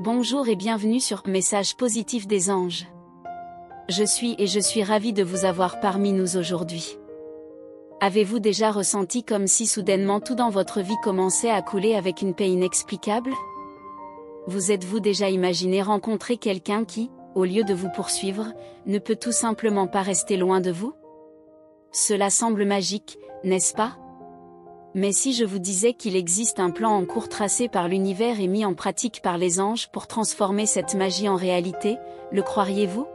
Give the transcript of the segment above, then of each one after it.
Bonjour et bienvenue sur Message positif des anges. Je suis ravie de vous avoir parmi nous aujourd'hui. Avez-vous déjà ressenti comme si soudainement tout dans votre vie commençait à couler avec une paix inexplicable? Vous êtes-vous déjà imaginé rencontrer quelqu'un qui, au lieu de vous poursuivre, ne peut tout simplement pas rester loin de vous? Cela semble magique, n'est-ce pas? Mais si je vous disais qu'il existe un plan en cours tracé par l'univers et mis en pratique par les anges pour transformer cette magie en réalité, le croiriez-vous?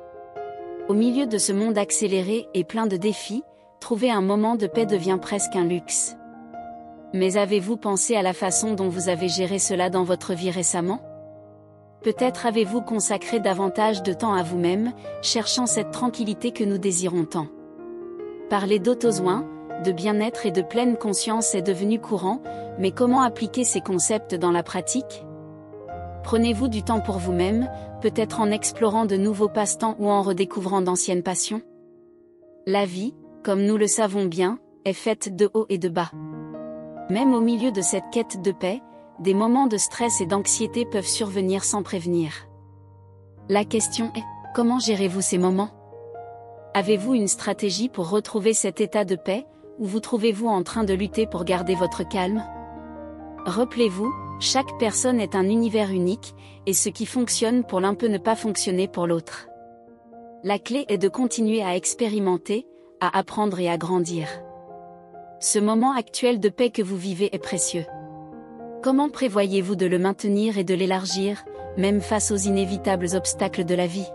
Au milieu de ce monde accéléré et plein de défis, trouver un moment de paix devient presque un luxe. Mais avez-vous pensé à la façon dont vous avez géré cela dans votre vie récemment? Peut-être avez-vous consacré davantage de temps à vous-même, cherchant cette tranquillité que nous désirons tant. Parler d'autosoin, de bien-être et de pleine conscience est devenu courant, mais comment appliquer ces concepts dans la pratique? Prenez-vous du temps pour vous-même, peut-être en explorant de nouveaux passe-temps ou en redécouvrant d'anciennes passions? La vie, comme nous le savons bien, est faite de hauts et de bas. Même au milieu de cette quête de paix, des moments de stress et d'anxiété peuvent survenir sans prévenir. La question est, comment gérez-vous ces moments? Avez-vous une stratégie pour retrouver cet état de paix, ou vous trouvez-vous en train de lutter pour garder votre calme? Rappelez-vous, chaque personne est un univers unique, et ce qui fonctionne pour l'un peut ne pas fonctionner pour l'autre. La clé est de continuer à expérimenter, à apprendre et à grandir. Ce moment actuel de paix que vous vivez est précieux. Comment prévoyez-vous de le maintenir et de l'élargir, même face aux inévitables obstacles de la vie?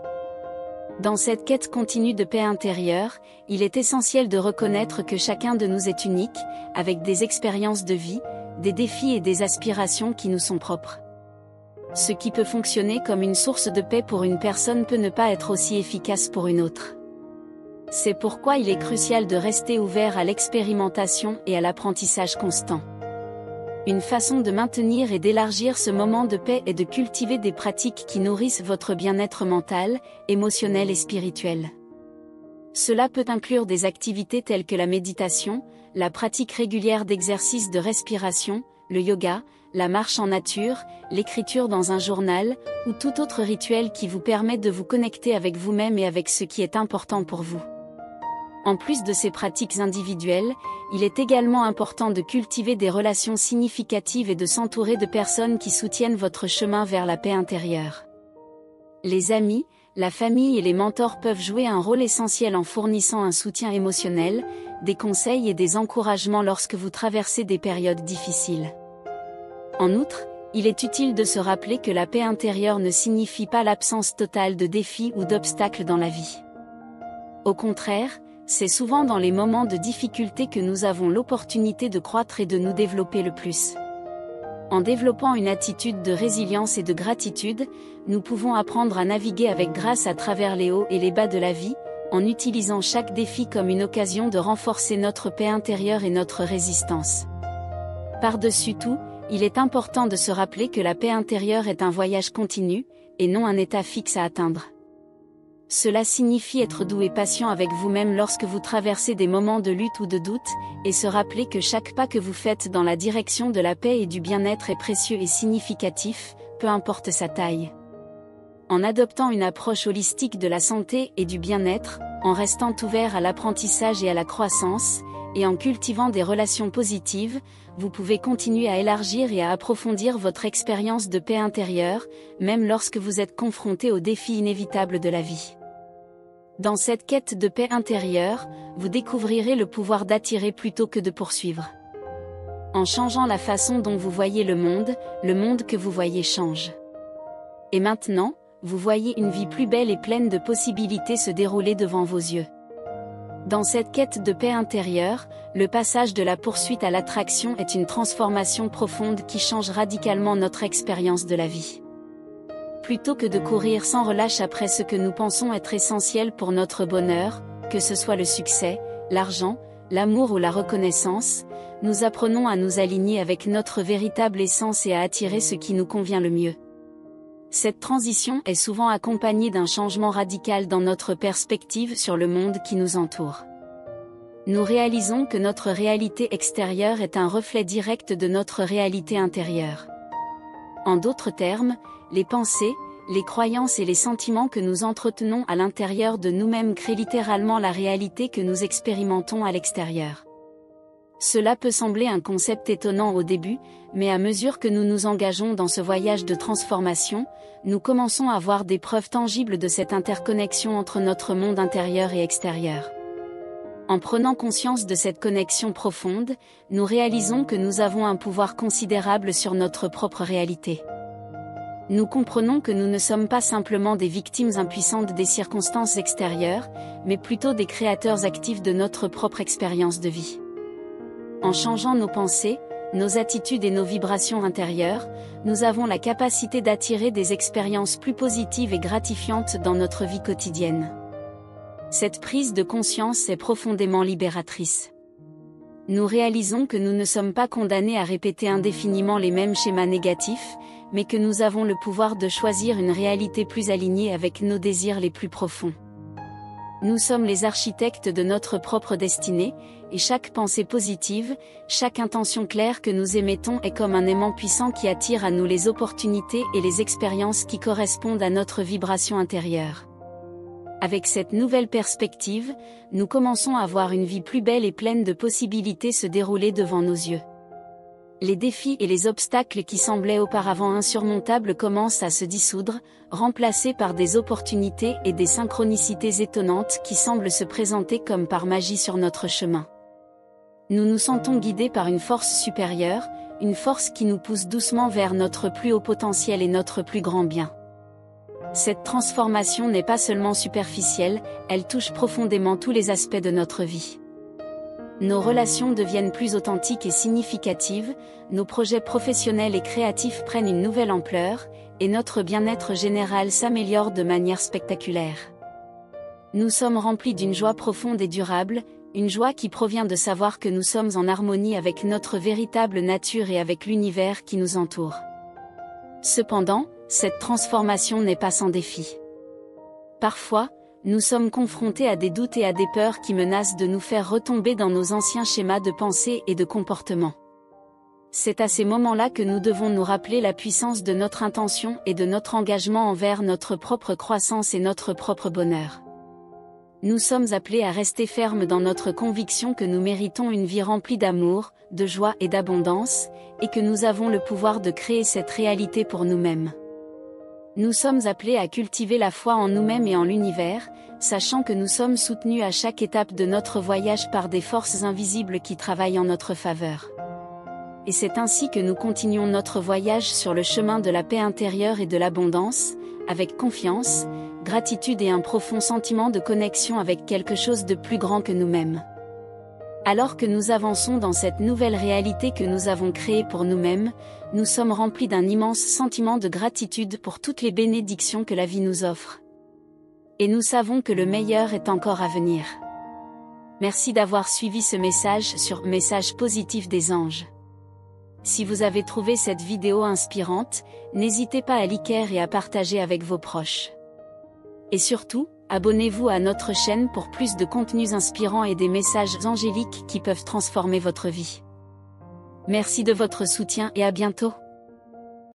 Dans cette quête continue de paix intérieure, il est essentiel de reconnaître que chacun de nous est unique, avec des expériences de vie, des défis et des aspirations qui nous sont propres. Ce qui peut fonctionner comme une source de paix pour une personne peut ne pas être aussi efficace pour une autre. C'est pourquoi il est crucial de rester ouvert à l'expérimentation et à l'apprentissage constant. Une façon de maintenir et d'élargir ce moment de paix est de cultiver des pratiques qui nourrissent votre bien-être mental, émotionnel et spirituel. Cela peut inclure des activités telles que la méditation, la pratique régulière d'exercices de respiration, le yoga, la marche en nature, l'écriture dans un journal, ou tout autre rituel qui vous permet de vous connecter avec vous-même et avec ce qui est important pour vous. En plus de ces pratiques individuelles, il est également important de cultiver des relations significatives et de s'entourer de personnes qui soutiennent votre chemin vers la paix intérieure. Les amis, la famille et les mentors peuvent jouer un rôle essentiel en fournissant un soutien émotionnel, des conseils et des encouragements lorsque vous traversez des périodes difficiles. En outre, il est utile de se rappeler que la paix intérieure ne signifie pas l'absence totale de défis ou d'obstacles dans la vie. Au contraire, c'est souvent dans les moments de difficulté que nous avons l'opportunité de croître et de nous développer le plus. En développant une attitude de résilience et de gratitude, nous pouvons apprendre à naviguer avec grâce à travers les hauts et les bas de la vie, en utilisant chaque défi comme une occasion de renforcer notre paix intérieure et notre résistance. Par-dessus tout, il est important de se rappeler que la paix intérieure est un voyage continu, et non un état fixe à atteindre. Cela signifie être doux et patient avec vous-même lorsque vous traversez des moments de lutte ou de doute, et se rappeler que chaque pas que vous faites dans la direction de la paix et du bien-être est précieux et significatif, peu importe sa taille. En adoptant une approche holistique de la santé et du bien-être, en restant ouvert à l'apprentissage et à la croissance, et en cultivant des relations positives, vous pouvez continuer à élargir et à approfondir votre expérience de paix intérieure, même lorsque vous êtes confronté aux défis inévitables de la vie. Dans cette quête de paix intérieure, vous découvrirez le pouvoir d'attirer plutôt que de poursuivre. En changeant la façon dont vous voyez le monde que vous voyez change. Et maintenant, vous voyez une vie plus belle et pleine de possibilités se dérouler devant vos yeux. Dans cette quête de paix intérieure, le passage de la poursuite à l'attraction est une transformation profonde qui change radicalement notre expérience de la vie. Plutôt que de courir sans relâche après ce que nous pensons être essentiel pour notre bonheur, que ce soit le succès, l'argent, l'amour ou la reconnaissance, nous apprenons à nous aligner avec notre véritable essence et à attirer ce qui nous convient le mieux. Cette transition est souvent accompagnée d'un changement radical dans notre perspective sur le monde qui nous entoure. Nous réalisons que notre réalité extérieure est un reflet direct de notre réalité intérieure. En d'autres termes, Les pensées, les croyances et les sentiments que nous entretenons à l'intérieur de nous-mêmes créent littéralement la réalité que nous expérimentons à l'extérieur. Cela peut sembler un concept étonnant au début, mais à mesure que nous nous engageons dans ce voyage de transformation, nous commençons à voir des preuves tangibles de cette interconnexion entre notre monde intérieur et extérieur. En prenant conscience de cette connexion profonde, nous réalisons que nous avons un pouvoir considérable sur notre propre réalité. Nous comprenons que nous ne sommes pas simplement des victimes impuissantes des circonstances extérieures, mais plutôt des créateurs actifs de notre propre expérience de vie. En changeant nos pensées, nos attitudes et nos vibrations intérieures, nous avons la capacité d'attirer des expériences plus positives et gratifiantes dans notre vie quotidienne. Cette prise de conscience est profondément libératrice. Nous réalisons que nous ne sommes pas condamnés à répéter indéfiniment les mêmes schémas négatifs, mais que nous avons le pouvoir de choisir une réalité plus alignée avec nos désirs les plus profonds. Nous sommes les architectes de notre propre destinée, et chaque pensée positive, chaque intention claire que nous émettons est comme un aimant puissant qui attire à nous les opportunités et les expériences qui correspondent à notre vibration intérieure. Avec cette nouvelle perspective, nous commençons à voir une vie plus belle et pleine de possibilités se dérouler devant nos yeux. Les défis et les obstacles qui semblaient auparavant insurmontables commencent à se dissoudre, remplacés par des opportunités et des synchronicités étonnantes qui semblent se présenter comme par magie sur notre chemin. Nous nous sentons guidés par une force supérieure, une force qui nous pousse doucement vers notre plus haut potentiel et notre plus grand bien. Cette transformation n'est pas seulement superficielle, elle touche profondément tous les aspects de notre vie. Nos relations deviennent plus authentiques et significatives, nos projets professionnels et créatifs prennent une nouvelle ampleur, et notre bien-être général s'améliore de manière spectaculaire. Nous sommes remplis d'une joie profonde et durable, une joie qui provient de savoir que nous sommes en harmonie avec notre véritable nature et avec l'univers qui nous entoure. Cependant, cette transformation n'est pas sans défi. Parfois, nous sommes confrontés à des doutes et à des peurs qui menacent de nous faire retomber dans nos anciens schémas de pensée et de comportement. C'est à ces moments-là que nous devons nous rappeler la puissance de notre intention et de notre engagement envers notre propre croissance et notre propre bonheur. Nous sommes appelés à rester fermes dans notre conviction que nous méritons une vie remplie d'amour, de joie et d'abondance, et que nous avons le pouvoir de créer cette réalité pour nous-mêmes. Nous sommes appelés à cultiver la foi en nous-mêmes et en l'univers, sachant que nous sommes soutenus à chaque étape de notre voyage par des forces invisibles qui travaillent en notre faveur. Et c'est ainsi que nous continuons notre voyage sur le chemin de la paix intérieure et de l'abondance, avec confiance, gratitude et un profond sentiment de connexion avec quelque chose de plus grand que nous-mêmes. Alors que nous avançons dans cette nouvelle réalité que nous avons créée pour nous-mêmes, nous sommes remplis d'un immense sentiment de gratitude pour toutes les bénédictions que la vie nous offre. Et nous savons que le meilleur est encore à venir. Merci d'avoir suivi ce message sur Message positif des anges. Si vous avez trouvé cette vidéo inspirante, n'hésitez pas à liker et à partager avec vos proches. Et surtout, abonnez-vous à notre chaîne pour plus de contenus inspirants et des messages angéliques qui peuvent transformer votre vie. Merci de votre soutien et à bientôt.